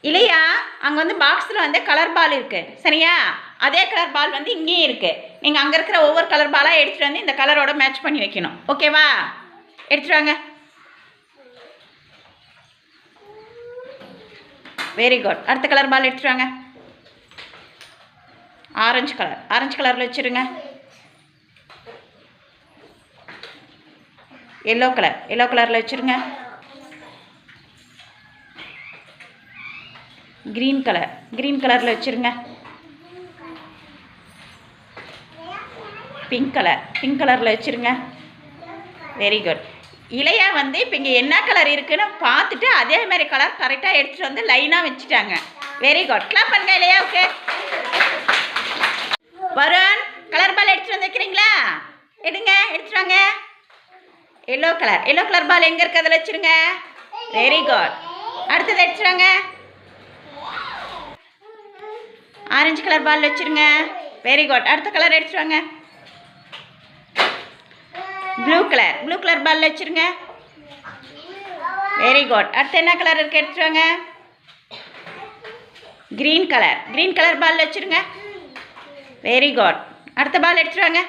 இல்லையா, அங்கே வந்து பாக்ஸில் வந்து கலர் பால் இருக்குது சரியா, அதே கலர் பால் வந்து இங்கேயும் இருக்குது. நீங்கள் அங்கே இருக்கிற ஒவ்வொரு கலர் பாலாக எடுத்துகிட்டு வந்து இந்த கலரோட மேட்ச் பண்ணி வைக்கணும். ஓகேவா? எடுத்துகிட்டு வாங்க. Very good. அடுத்த கலர் பால் எடுத்துகிட்டு வாங்க. ஆரஞ்சு கலர், ஆரஞ்சு கலரில் வச்சுருங்க. எல்லோ கலர், எல்லோ கலரில் வச்சுருங்க. க்ரீன் கலர், க்ரீன் கலரில் வச்சுருங்க. பிங்க் கலர், பிங்க் கலரில் வச்சுருங்க. Very good. இலையா வந்து இப்போ இங்கே என்ன கலர் இருக்குன்னு பார்த்துட்டு அதே மாதிரி கலர் கரெக்டாக எடுத்துகிட்டு வந்து லைனாக வச்சுட்டாங்க. Very good. கிளாப் பண்ணுங்க இலையாவுக்கு. வருண், கலர் பால் எடுத்துகிட்டு வந்து வைக்கிறீங்களா? எடுங்க, எடுத்துட்டு வாங்க. Yellow colour, yellow colour ball எங்கே இருக்குது அதில் வச்சுருங்க. Very good. அடுத்தது எடுத்துட்டு வாங்க. ஆரஞ்சு கலர் பால் வச்சுருங்க. Very good. அடுத்த கலர் எடுத்துட்டு வாங்க. Blue colour, blue colour ball வச்சுருங்க. Very good. அடுத்து என்ன கலர் இருக்குது எடுத்துட்டு வாங்க. Green colour, green colour ball வச்சுருங்க. Very good. அடுத்த பால் எடுத்துட்டு வாங்க.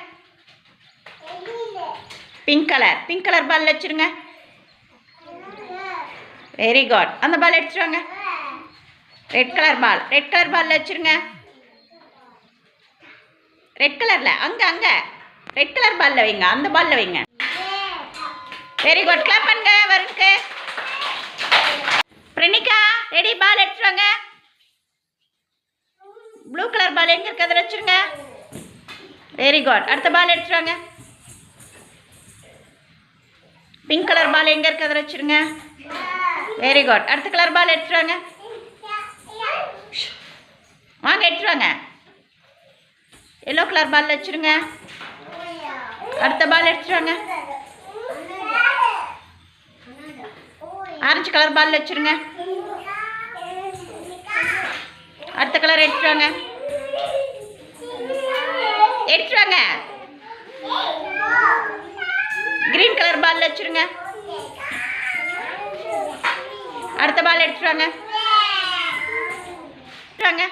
Pink colour, pink colour ball வச்சுருங்க. Very good. அந்த பால் எடுத்துட்டு வாங்க. Red colour ball, red colour ball வச்சுருங்க. ரெட் கலரில் அங்கே அங்கே ரெட் கலர் பாலில் வைங்க, அந்த பாலில் வைங்க. Very good. கிளாப் பண்ணுங்க வருண்க்கு. பிரணிகா ரெடி, பால் எடுத்துட்டு வாங்க. ப்ளூ கலர் பால் எங்கே இருக்குது அதில் வச்சுருங்க. Very good. அடுத்த பால் எடுத்துட்டு வாங்க. பிங்க் கலர் பால் எங்கே இருக்குது அதில் வச்சுருங்க. Very good. அடுத்த கலர் பால் எடுத்துட்டு வாங்க. வாங்க எடுத்துட்டு வாங்க. எல்லோ கலர் பால் வச்சுருங்க. அடுத்த பால் எடுத்துட்டு வாங்க. ஆரஞ்சு கலர் பால் வச்சுருங்க. அடுத்த கலர் எடுத்துட்டு வாங்க. எடுத்துட்டு வாங்க. கிரீன் கலர் பால் வச்சுருங்க. அடுத்த பால் எடுத்துட்டு வாங்க. வாங்க.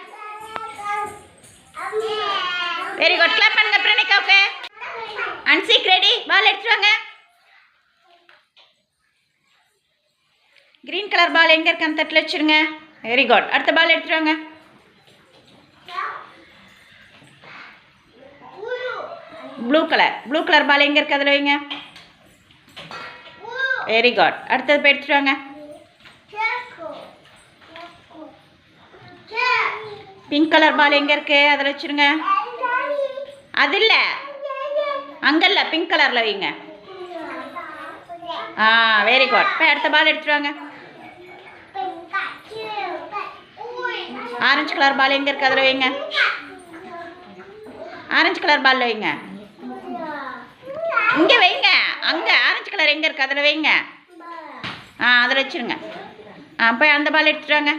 Very good. கிளாப் பண்ணுங்க பிரணிகாவுக்கு. அன்சிக் ரெடி, பால் எடுத்துட்டு வாங்க. கிரீன் கலர் பால் எங்கே இருக்கு அந்த தட்டில் வச்சுருங்க. Very good. அடுத்த பால் எடுத்துட்டு வாங்க. Blue colour, blue colour ball எங்கே இருக்குது அதில் வைங்க. Very good. அடுத்தது போய் எடுத்துட்டு வாங்க. பிங்க் கலர் பால் எங்கே இருக்குது அதில் வச்சுருங்க. அது இல்லை, அங்கே இல்லை, பிங்க் கலரில் வைங்க. Very good. போய் அடுத்த பால் எடுத்துட்டு வாங்க. ஆரஞ்சு கலர் பால் எங்கே இருக்குது அதில் வைங்க. ஆரஞ்சு கலர் பாலில் வைங்க. இங்கே வைங்க, அங்கே ஆரஞ்சு கலர் எங்கே இருக்குது அதில் வைங்க. அதில் வச்சுருங்க. போய் அந்த பால் எடுத்துட்டு வாங்க.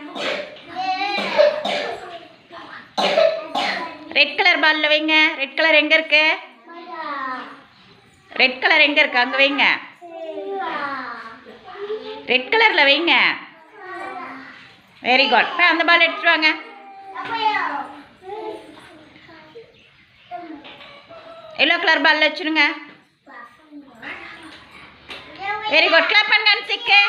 ரெட் கலர் பாலில் வைங்க. ரெட் கலர் எங்கே இருக்கு. ரெட் கலர் எங்கே இருக்கு அங்கே வைங்க. ரெட் கலரில் வைங்க. Very good. போய் அந்த பால் எடுத்துட்டு வாங்க. எல்லோ கலர் பாலில் வச்சுருங்க. Very good. கிளாப் பண்ணுங்க அன்சிக்கு.